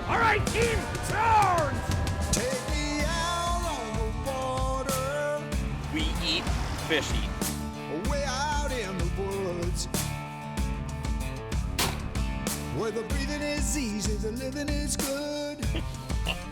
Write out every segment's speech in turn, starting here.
All right, team, turn! Take me out on the water, We eat fish eat. way out in the woods, where the breathing is easy, the living is good.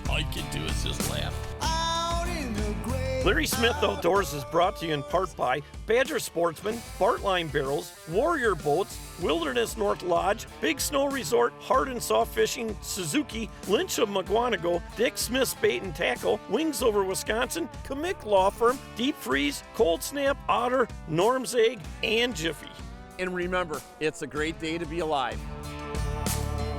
All you can do is just laugh. Out in the great Larry Smith Outdoors is brought to you in part by Badger Sportsman, Bartline Barrels, Warrior Boats, Wilderness North Lodge, Big Snow Resort, Hard and Soft Fishing, Suzuki, Lynch of McGuanago, Dick Smith's Bait and Tackle, Wings Over Wisconsin, Kamick Law Firm, Deep Freeze, Cold Snap, Otter, Norm's Egg, and Jiffy. And remember, it's a great day to be alive.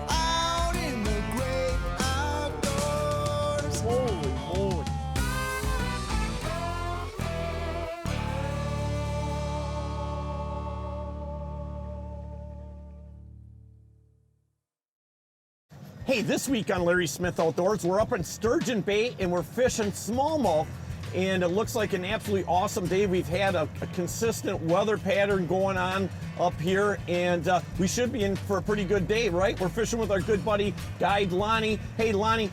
out in the great outdoors. Holy moly. Hey, this week on Larry Smith Outdoors, we're up in Sturgeon Bay and we're fishing smallmouth. And it looks like an absolutely awesome day. We've had a consistent weather pattern going on up here, and we should be in for a pretty good day, right? We're fishing with our good buddy, guide Lonney. Hey, Lonney,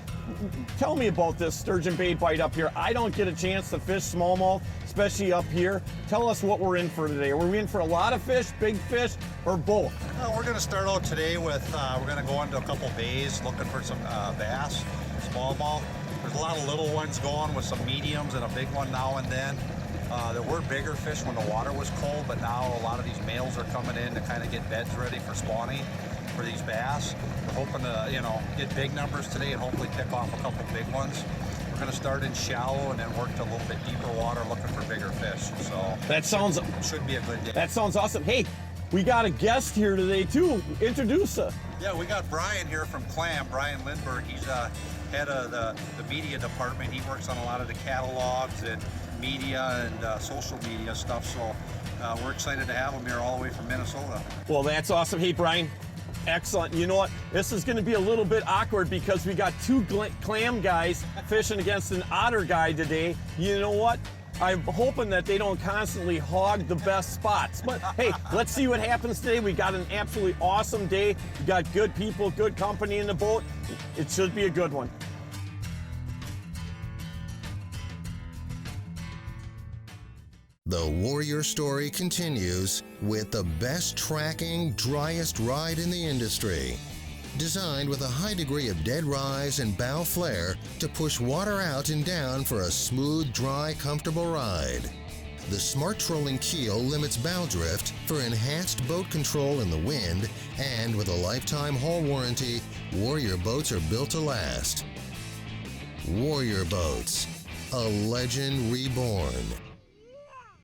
tell me about this Sturgeon Bay bite up here. I don't get a chance to fish smallmouth, especially up here. Tell us what we're in for today. Are we in for a lot of fish, big fish, or both? We're going to start out today with, we're going to go into a couple bays looking for some bass, smallmouth. There's a lot of little ones going with some mediums and a big one now and then. There were bigger fish when the water was cold, but now a lot of these males are coming in to kind of get beds ready for spawning for these bass. We're hoping to, get big numbers today and hopefully pick off a couple big ones. We're going to start in shallow and then work to a little bit deeper water looking for bigger fish. So That sounds should be a good day. That sounds awesome. Hey, we got a guest here today too. Introduce us. Yeah, we got Brian here from Clam, Brian Lindbergh. He's head of the media department. He works on a lot of the catalogs and media and social media stuff. So we're excited to have him here all the way from Minnesota. Well, that's awesome. Hey, Brian. Excellent. You know what? This is going to be a little bit awkward because we got two clam guys fishing against an otter guy today. You know what? I'm hoping that they don't constantly hog the best spots. But hey, let's see what happens today. We got an absolutely awesome day. We got good people, good company in the boat. It should be a good one. The Warrior story continues with the best tracking, driest ride in the industry. Designed with a high degree of dead rise and bow flare to push water out and down for a smooth, dry, comfortable ride. The smart trolling keel limits bow drift for enhanced boat control in the wind, and with a lifetime hull warranty, Warrior boats are built to last. Warrior Boats, a legend reborn.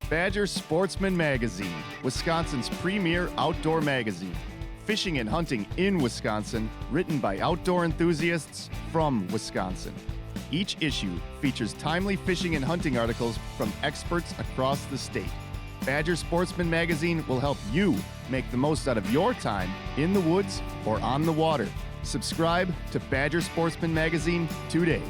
Badger Sportsman Magazine, Wisconsin's premier outdoor magazine. Fishing and hunting in Wisconsin, written by outdoor enthusiasts from Wisconsin. Each issue features timely fishing and hunting articles from experts across the state. Badger Sportsman Magazine will help you make the most out of your time in the woods or on the water. Subscribe to Badger Sportsman Magazine today.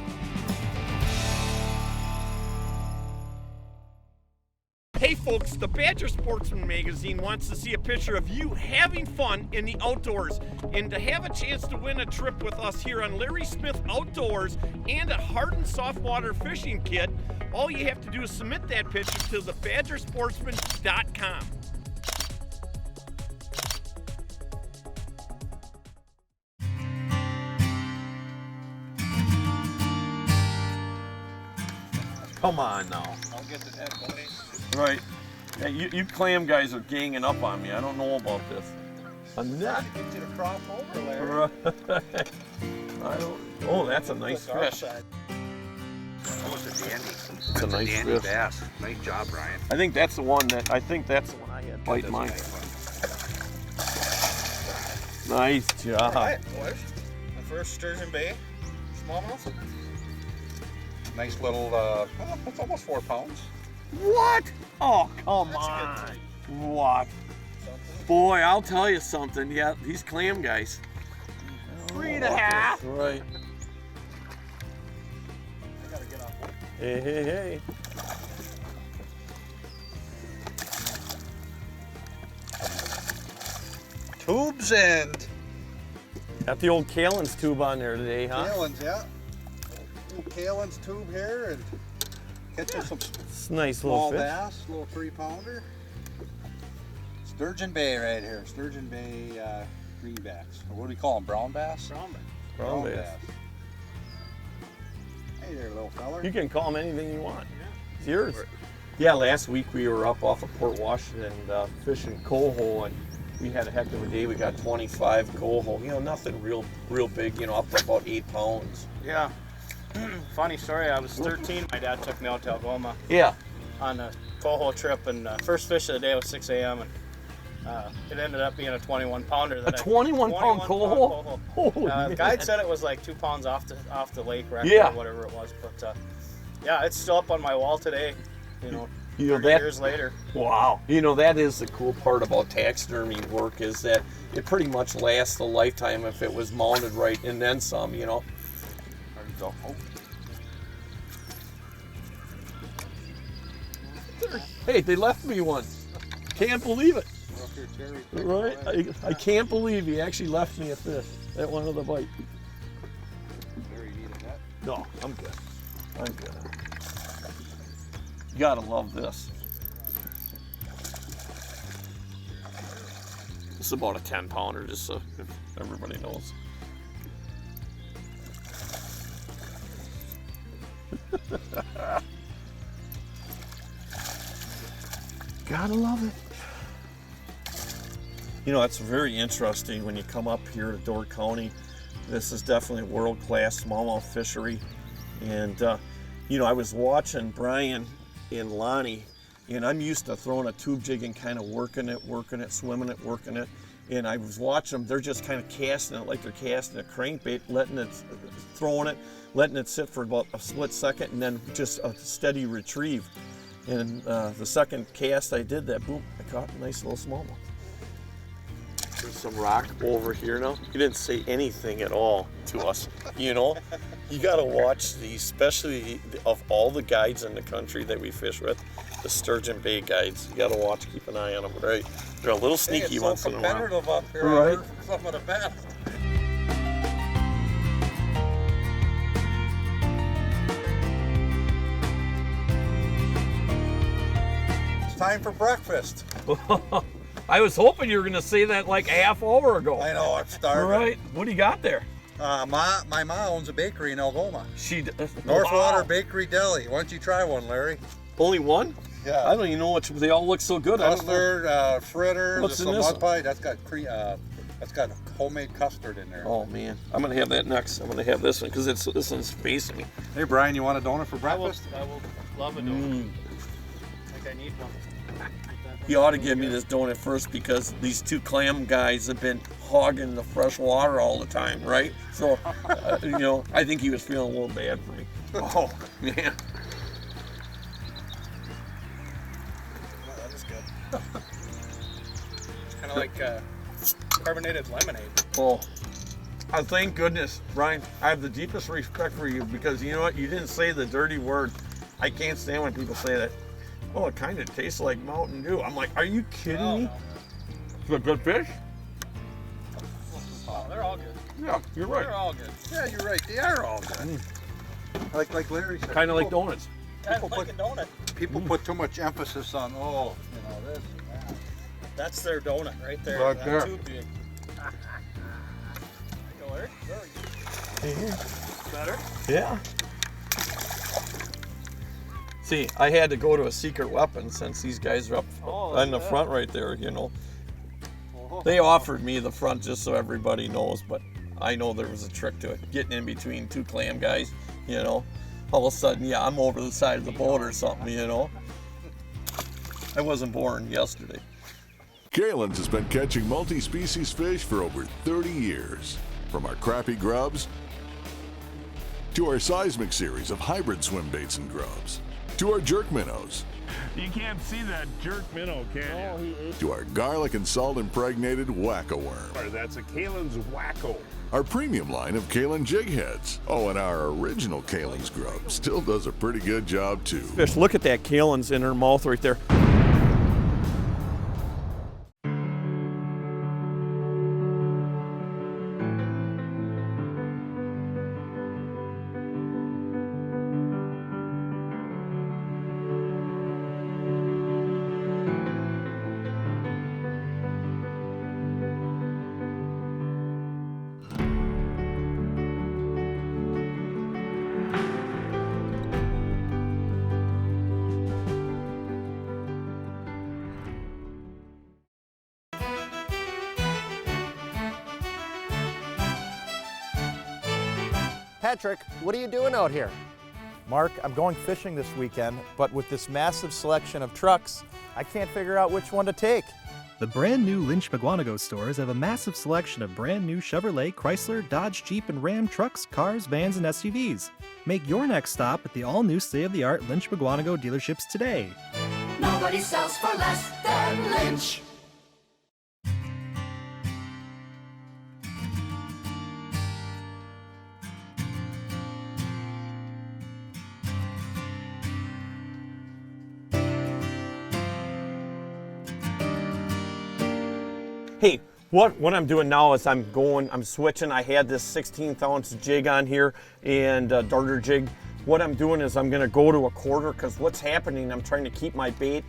Hey folks, the Badger Sportsman Magazine wants to see a picture of you having fun in the outdoors. And to have a chance to win a trip with us here on Larry Smith Outdoors and a hard and soft water fishing kit, all you have to do is submit that picture to thebadgersportsman.com. Come on now. I'll get the net, buddy. Right. Yeah, you clam guys are ganging up on me. I don't know about this. A net? Get you to crop over, Larry. Right. Oh, that's a nice fish. That was a dandy. It's a nice dandy fish. bass. Nice job, Brian. I think that's the one I had bite mine. Nice job. All right, boys. My first Sturgeon Bay smallmouth. Nice little, that's almost 4 pounds. What? Oh, come That's on. good. What? Something. Boy, I'll tell you something. Yeah, these clam guys. 3.5. Right. I gotta get off. Hey. Tubes and Got the old Kalin's tube on there today, huh? Kalin's, yeah. Little Kalin's tube here, and catching some It's a nice small little fish. bass, little 3-pounder. Sturgeon Bay right here. Sturgeon Bay greenbacks. Or what do we call them? Brown bass? Brown bass. Hey there, little feller. You can call them anything you want. It's yours. Yeah, last week we were up off of Port Washington fishing coho, and we had a heck of a day. We got 25 coho. You know, nothing real big. You know, up to about 8 pounds. Yeah. Funny story. I was 13. My dad took me out to Goman Yeah. on a coho trip, and first fish of the day was 6 a.m. and it ended up being a 21-pounder. A 21-pound coho. Holy man. Guide said it was like 2 pounds off the lake record Yeah. or whatever it was, but yeah, it's still up on my wall today. You know, You know 30 that. years later. Wow. You know, that is the cool part about taxidermy work, is that it pretty much lasts a lifetime if it was mounted right, and then some, you know. There you go. Oh. Hey, they left me one. Can't believe it. We're up here cherry picking Right? away. I can't believe he actually left me a fish. That one of the bite. Larry needed that. No, I'm good. I'm good. You gotta love this. This is about a 10-pounder, just so if everybody knows. Gotta love it. You know, it's very interesting when you come up here to Door County. This is definitely a world-class smallmouth fishery. And, you know, I was watching Brian in Lonney, and I'm used to throwing a tube jig and kind of working it, swimming it, working it. And I was watching them, they're just kind of casting it like they're casting a crankbait, throwing it, letting it sit for about a split second, and then just a steady retrieve. And the second cast I did that, boom, I caught a nice little smallmouth. There's some rock over here now. You didn't say anything at all to us, you know? You gotta watch these, especially of all the guides in the country that we fish with, the Sturgeon Bay guides. You gotta watch, keep an eye on them, right? They're a little sneaky it's once so in a while. competitive up here. Right. I heard some of the best. It's time for breakfast. I was hoping you were gonna say that like a half hour ago. I know, I'm starving. Right, what do you got there? My mom owns a bakery in Algoma. Northwater Northwater Bakery Deli. Why don't you try one, Larry? Only one? Yeah. I don't even know which. They all look so good. I don't know. Custard, fritters, What's in some this mud one? pie. That's got that's got homemade custard in there. Oh man, I'm gonna have that next. I'm gonna have this one because this one's facing me. Hey Brian, you want a donut for I will breakfast? love a donut. I think I need one. You ought to give me this donut first because these two clam guys have been hogging the fresh water all the time, right? So, you know, I think he was feeling a little bad for me. Oh man. Oh, that is good. It's kind of like carbonated lemonade. Oh, I thank goodness, Brian. I have the deepest respect for you because you know what? You didn't say the dirty word. I can't stand when people say that. Oh, it kind of tastes like Mountain Dew. I'm like, are you kidding me? It's a good fish? Oh, they're all good. Yeah, you're right. They're all good. Yeah, you're right. They are all good. Like Larry said. Kind of like people- donuts. Kind of like a donut. People put too much emphasis on this and that. That's their donut right there. Right that there. tube jig. Go, Larry. Better? Yeah. See, I had to go to a secret weapon since these guys are up on the front right there, you know. They offered me the front just so everybody knows, but I know there was a trick to it. Getting in between two clam guys, you know. All of a sudden, yeah, I'm over the side of the boat or something, you know. I wasn't born yesterday. Kalin's has been catching multi-species fish for over 30 years. From our crappie grubs to our seismic series of hybrid swim baits and grubs, to our jerk minnows, You can't see that jerk minnow, can you? to our garlic and salt impregnated wacko worm, That's a Kalin's Wacko. our premium line of Kalin jig heads. Oh, and our original Kalin's grub still does a pretty good job too. Fish, look at that Kalin's in her mouth right there. Patrick, what are you doing out here? Mark, I'm going fishing this weekend, but with this massive selection of trucks, I can't figure out which one to take. The brand new Lynch McGuanago stores have a massive selection of brand new Chevrolet, Chrysler, Dodge, Jeep, and Ram trucks, cars, vans, and SUVs. Make your next stop at the all-new state-of-the-art Lynch McGuanago dealerships today. Nobody sells for less than Lynch. Hey, what I'm doing now is I'm switching. I had this 16th ounce jig on here and darter jig. What I'm doing is I'm gonna go to a quarter, because what's happening, I'm trying to keep my bait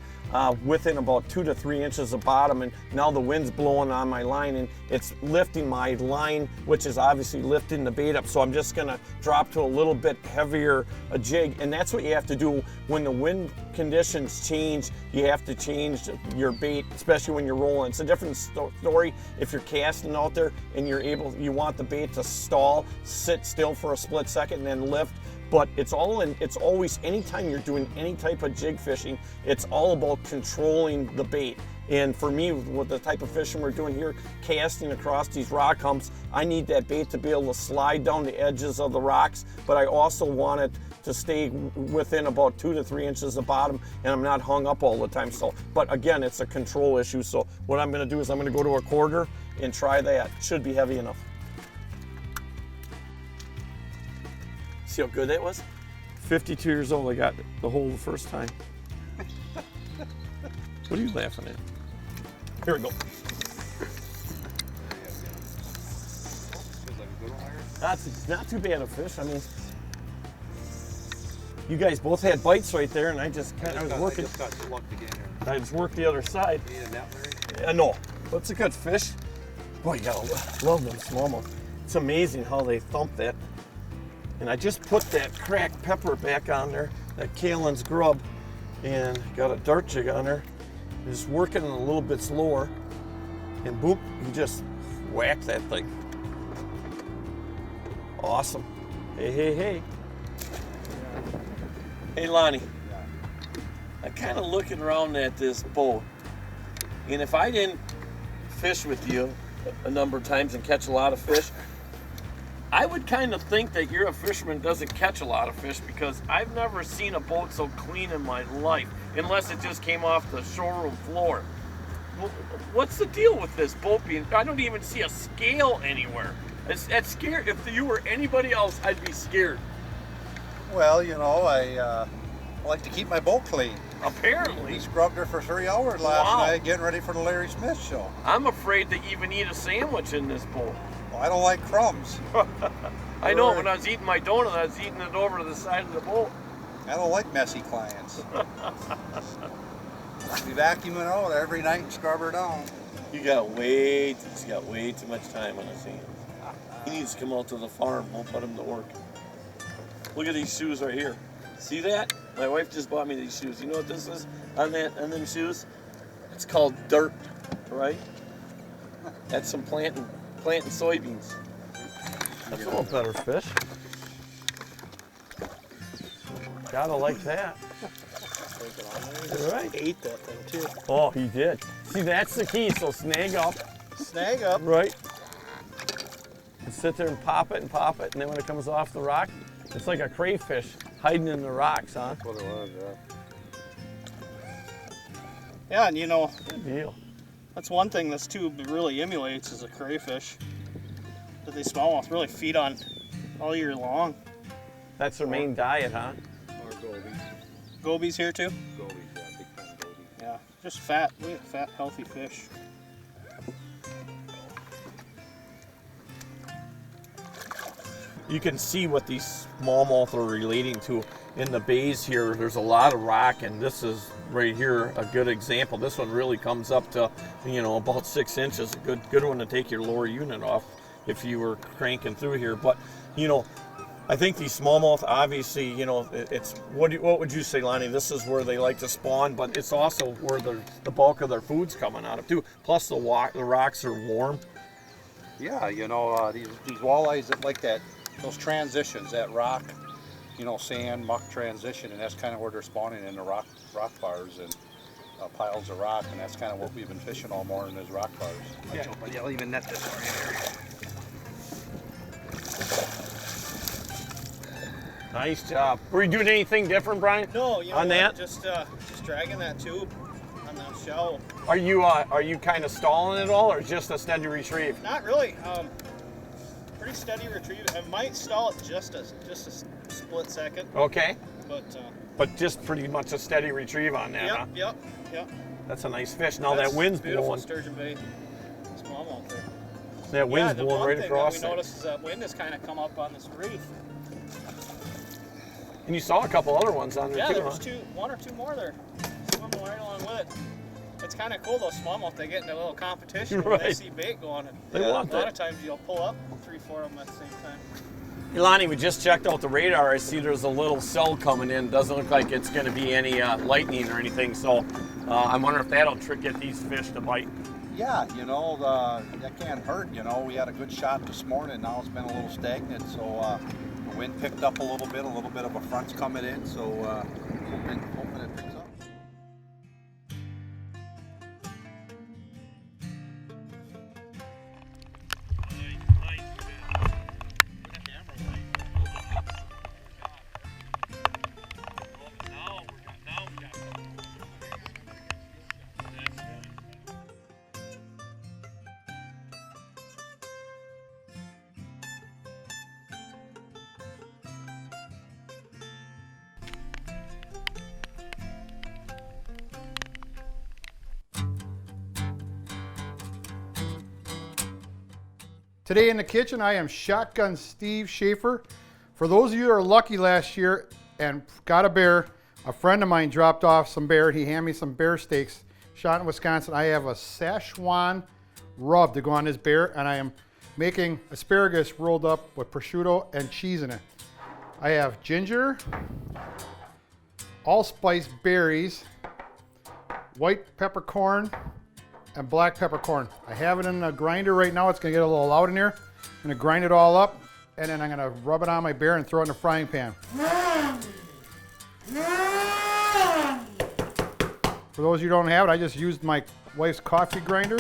within about 2 to 3 inches of bottom, and now the wind's blowing on my line and it's lifting my line, which is obviously lifting the bait up. So I'm just gonna drop to a little bit heavier a jig, and that's what you have to do when the wind conditions change. You have to change your bait, especially when you're rolling. It's a different story if you're casting out there and you want the bait to stall, sit still for a split second and then lift. But it's always, anytime you're doing any type of jig fishing, it's all about controlling the bait. And for me, with the type of fishing we're doing here, casting across these rock humps, I need that bait to be able to slide down the edges of the rocks, but I also want it to stay within about 2 to 3 inches of bottom, and I'm not hung up all the time. So, but again, it's a control issue. So what I'm gonna do is I'm gonna go to a quarter and try that. Should be heavy enough. See how good that was? 52 years old, I got the hole the first time. What are you laughing at? Here we go. That's not too bad a fish. I mean, you guys both had bites right there, and I just was working. I just worked the other side. No, but it's a good fish. Boy, you gotta love them smallmouth. It's amazing how they thump that. And I just put that cracked pepper back on there, that Kalin's grub, and got a dart jig on there. Just working a little bit slower, and boop, you just whack that thing. Awesome. Hey, hey, hey. Hey, Lonney. I'm kind of looking around at this boat, and if I didn't fish with you a number of times and catch a lot of fish, I would kind of think that you're a fisherman that doesn't catch a lot of fish, because I've never seen a boat so clean in my life, unless it just came off the showroom floor. What's the deal with this boat being, I don't even see a scale anywhere. It's scary. If you were anybody else, I'd be scared. Well, you know, I like to keep my boat clean. Apparently. We scrubbed her for 3 hours last night getting ready for the Larry Smith show. I'm afraid to even eat a sandwich in this boat. Well, I don't like crumbs. I know, when I was eating my donut, I was eating it over to the side of the boat. I don't like messy clients. We vacuum it out every night and scrub her down. He's got way too much time on his hands. He needs to come out to the farm. We'll put him to work. Look at these shoes right here. See that? My wife just bought me these shoes. You know what this is on them shoes? It's called dirt, right? That's some planting soybeans. That's a little better fish. Gotta like that. Right. Ate that thing too. Oh, he did. See, that's the key. So snag up. Snag up. Right. And sit there and pop it, and then when it comes off the rock, it's like a crayfish hiding in the rocks, huh? That's what it was, Yeah, and you know, good deal. That's one thing this tube really emulates is a crayfish that they smallmouth really feed on all year long. That's their main diet, huh? Or gobies. Gobies here too? Gobies, yeah, big time gobies. Yeah, just fat, really fat, healthy fish. You can see what these smallmouth are relating to in the bays here. There's a lot of rock, and this is right here a good example. This one really comes up to, you know, about 6 inches. A good one to take your lower unit off if you were cranking through here. But, you know, I think these smallmouth, obviously, you know, it's what would you say, Lonney? This is where they like to spawn, but it's also where the bulk of their food's coming out of too. Plus the rocks are warm. Yeah, you know, these walleyes that like that those transitions, that rock, you know, sand, muck transition, and that's kind of where they're spawning, in the rock bars and piles of rock, and that's kind of what we've been fishing all morning, is rock bars. Yeah, I'll even net this for you. Nice job. Were you doing anything different, Brian? No, you know on that? Just dragging that tube on the shell. Are you kind of stalling it all, or just a steady retrieve? Not really. Pretty steady retrieve. I might stall it just a split second. Okay. But just pretty much a steady retrieve on that, huh? Yep. That's a nice fish. Now that wind's blowing. Sturgeon Bay smallmouth there. That wind's blowing right across. The one thing that we noticed is that wind has kind of come up on this reef. And you saw a couple other ones on there too, there was one or two more there, swimming right along with it. It's kind of cool, those smallmouth, they get into a little competition when they see bait going. They want a lot of times you'll pull up 3-4 of them at the same time. Hey, Lonney, we just checked out the radar. I see there's a little cell coming in. Doesn't look like it's going to be any lightning or anything. So I'm wondering if that'll get these fish to bite. Yeah, you know, that can't hurt. You know, we had a good shot this morning. Now it's been a little stagnant, so the wind picked up a little bit of a front's coming in. So hoping it picks up. Today in the kitchen, I am Shotgun Steve Schaefer. For those of you that are lucky last year and got a bear, a friend of mine dropped off some bear. He handed me some bear steaks shot in Wisconsin. I have a Szechuan rub to go on this bear, and I am making asparagus rolled up with prosciutto and cheese in it. I have ginger, allspice berries, white peppercorn, and black peppercorn. I have it in a grinder right now. It's gonna get a little loud in here. I'm gonna grind it all up, and then I'm gonna rub it on my bear and throw it in the frying pan. For those of you who don't have it, I just used my wife's coffee grinder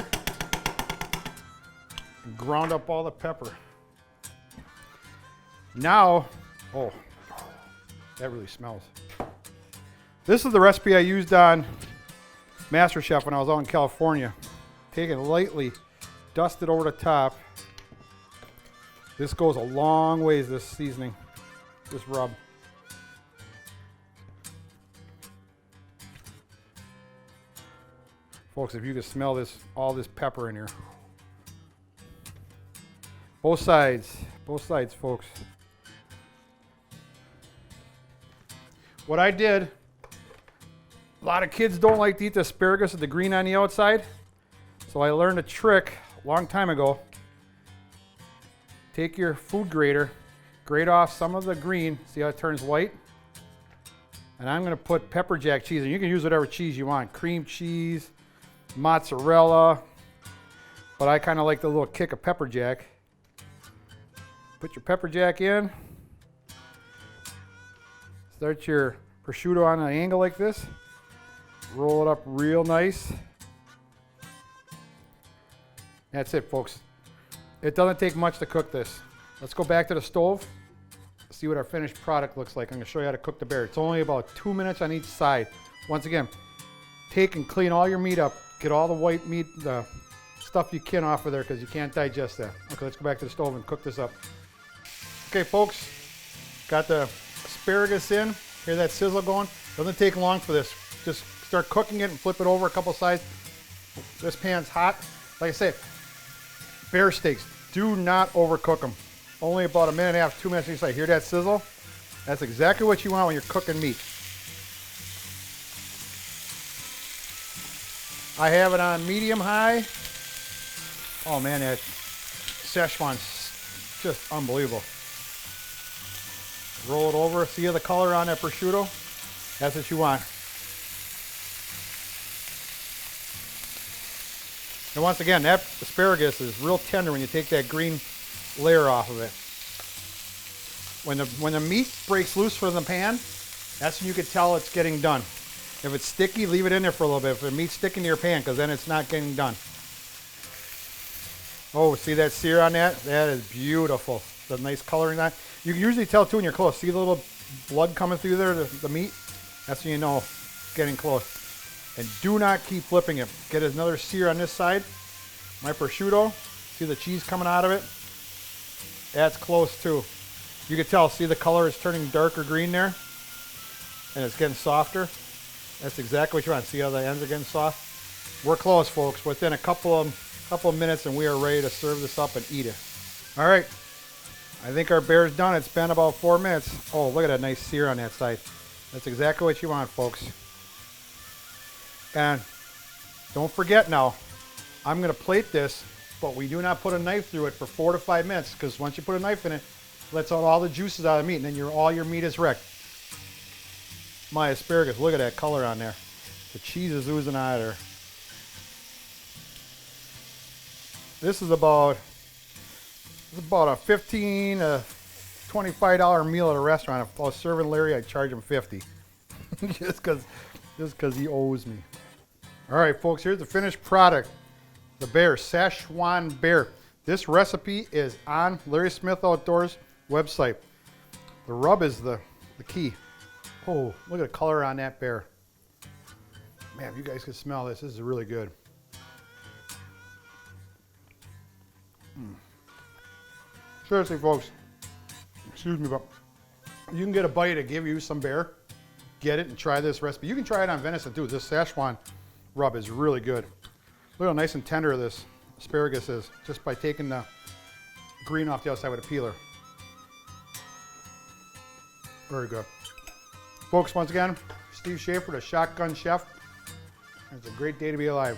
and ground up all the pepper. Now, oh, that really smells. This is the recipe I used on MasterChef when I was out in California. Take it lightly, dust it over the top. This goes a long ways, this seasoning, this rub. Folks, if you can smell this, all this pepper in here. Both sides, folks. What I did, a lot of kids don't like to eat the asparagus with the green on the outside. So I learned a trick a long time ago. Take your food grater, grate off some of the green, see how it turns white? And I'm gonna put pepper jack cheese, and you can use whatever cheese you want, cream cheese, mozzarella, but I kinda like the little kick of pepper jack. Put your pepper jack in. Start your prosciutto on an angle like this. Roll it up real nice. That's it, folks. It doesn't take much to cook this. Let's go back to the stove, see what our finished product looks like. I'm gonna show you how to cook the bear. It's only about 2 minutes on each side. Once again, take and clean all your meat up. Get all the white meat, the stuff you can off of there, because you can't digest that. Okay, let's go back to the stove and cook this up. Okay, folks, got the asparagus in. Hear that sizzle going? Doesn't take long for this. Just start cooking it and flip it over a couple sides. This pan's hot. Like I said, bear steaks, do not overcook them. Only about 1.5 minutes, 2 minutes each side. Hear that sizzle? That's exactly what you want when you're cooking meat. I have it on medium high. Oh man, that Szechuan's just unbelievable. Roll it over, see the color on that prosciutto? That's what you want. And once again, that asparagus is real tender when you take that green layer off of it. When the meat breaks loose from the pan, that's when you can tell it's getting done. If it's sticky, leave it in there for a little bit. If the meat's sticking to your pan, because then it's not getting done. Oh, see that sear on that? That is beautiful. The nice coloring on it. You can usually tell too when you're close. See the little blood coming through there, the meat? That's when you know it's getting close. And do not keep flipping it. Get another sear on this side. My prosciutto, see the cheese coming out of it? That's close too. You can tell, see the color is turning darker green there? And it's getting softer. That's exactly what you want. See how the ends are getting soft? We're close, folks. Within a couple of minutes and we are ready to serve this up and eat it. All right, I think our bear's done. It's been about 4 minutes. Oh, look at that nice sear on that side. That's exactly what you want, folks. And don't forget now, I'm gonna plate this, but we do not put a knife through it for 4 to 5 minutes, because once you put a knife in it, it lets out all the juices out of the meat, and then all your meat is wrecked. My asparagus, look at that color on there. The cheese is oozing out of there. This is about a $15 to $25 meal at a restaurant. If I was serving Larry, I'd charge him $50. just because he owes me. All right, folks, here's the finished product. The bear, Szechuan bear. This recipe is on Larry Smith Outdoors website. The rub is the key. Oh, look at the color on that bear. Man, if you guys can smell this, this is really good. Seriously, folks, excuse me, but you can get a buddy to give you some bear, get it and try this recipe. You can try it on venison too. This Szechuan rub is really good. Look how nice and tender this asparagus is, just by taking the green off the outside with a peeler. Very good. Folks, once again, Steve Schaefer, the Shotgun Chef. It's a great day to be alive.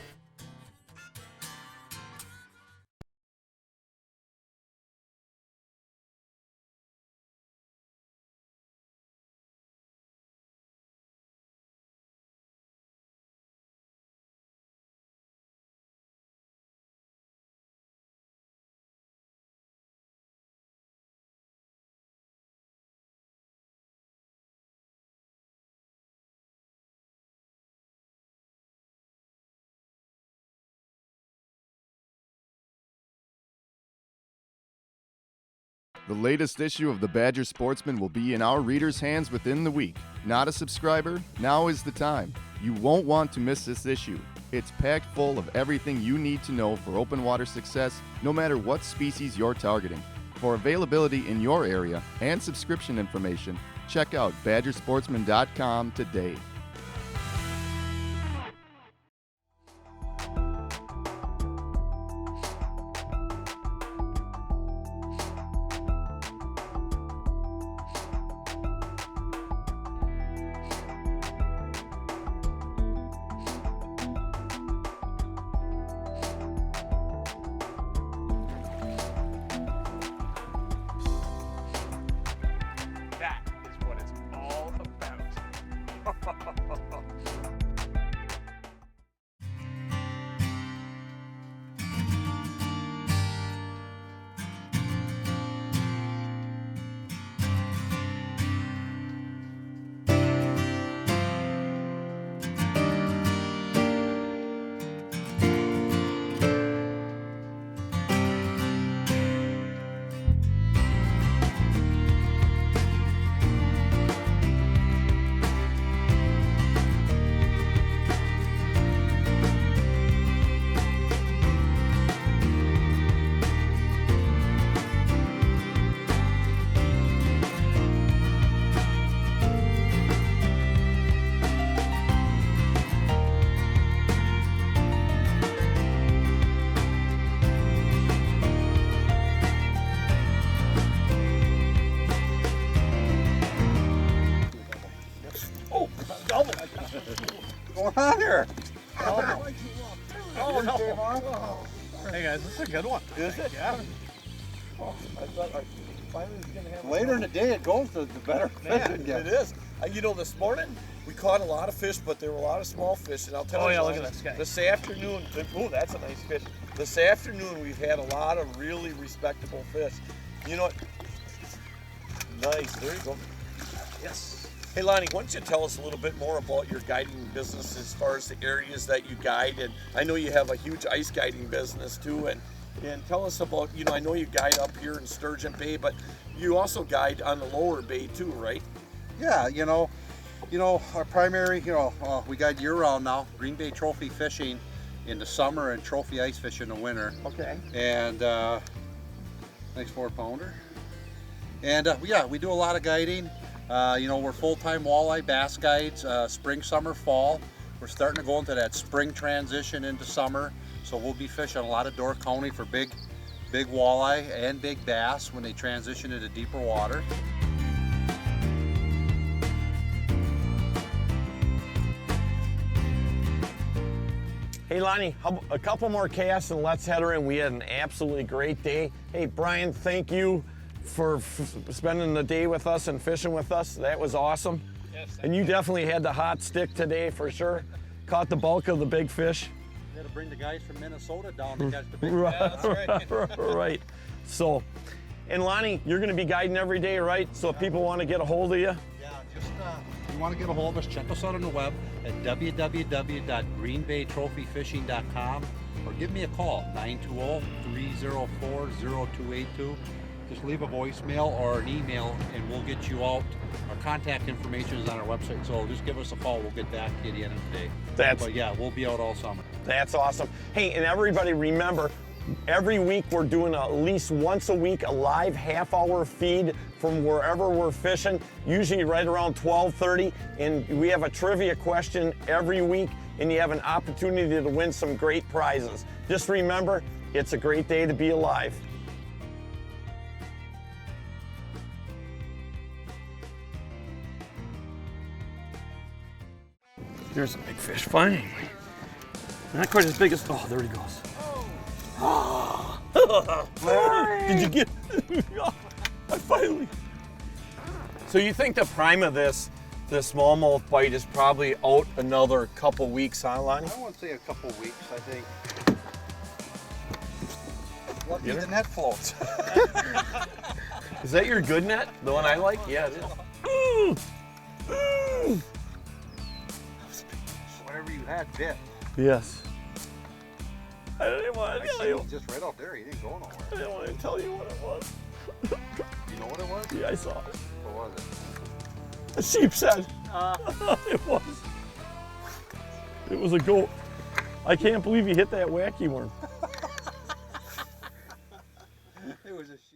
The latest issue of the Badger Sportsman will be in our readers' hands within the week. Not a subscriber? Now is the time. You won't want to miss this issue. It's packed full of everything you need to know for open water success, no matter what species you're targeting. For availability in your area and subscription information, check out badgersportsman.com today. What's on here? Oh, no. Hey guys, this is a good one. Is it? Yeah. I thought I finally was going to have Later in the day, it goes to the better fish Man, again. it is. You know, this morning we caught a lot of fish, but there were a lot of small fish. And I'll tell you, look at this guy. This afternoon, oh, that's a nice fish. This afternoon we've had a lot of really respectable fish. You know, Nice, there you go. Yes. Hey Lonnie, why don't you tell us a little bit more about your guiding business as far as the areas that you guide, and I know you have a huge ice guiding business too, and tell us about, you know, I know you guide up here in Sturgeon Bay, but you also guide on the lower bay too, right? Yeah, you know, our primary, we guide year-round now. Green Bay trophy fishing in the summer and trophy ice fishing in the winter. Okay. And nice 4-pounder. And yeah, we do a lot of guiding. We're full-time walleye bass guides, spring, summer, fall. We're starting to go into that spring transition into summer, so we'll be fishing a lot of Door County for big walleye and big bass when they transition into deeper water. Hey Lonnie, a couple more casts and let's head her in. We had an absolutely great day. Hey Brian, thank you for spending the day with us and fishing with us. That was awesome. Yes, and you definitely had the hot stick today for sure. Caught the bulk of the big fish. You got to bring the guys from Minnesota down to catch the big right, fish. Yeah, that's right. Right. So, and Lonnie, you're going to be guiding every day, right? So if people want to get a hold of you. Yeah, just if you want to get a hold of us, check us out on the web at www.greenbaytrophyfishing.com or give me a call, 920-304-0282. Just leave a voicemail or an email and we'll get you out. Our contact information is on our website, so just give us a call. We'll get back to you at the end of the day. But yeah, we'll be out all summer. That's awesome. Hey, and everybody remember, every week we're doing at least once a week a live half-hour feed from wherever we're fishing, usually right around 12:30. And we have a trivia question every week, and you have an opportunity to win some great prizes. Just remember, it's a great day to be alive. There's a big fish, finally. Not quite as big as, oh, there he goes. Oh. Did you get, I finally. So you think the prime of this smallmouth bite is probably out another couple weeks, huh, Lonnie? I wouldn't say a couple weeks, I think. Lucky the net floats. Is that your good net? The one I like? Yeah, it is. Whatever you had bit. Yes. I didn't want to tell you. Just right out there, he didn't go nowhere. I didn't want to tell you what it was. You know what it was? Yeah, I saw it. What was it? A sheep's head. It was. It was a goat. I can't believe he hit that wacky worm.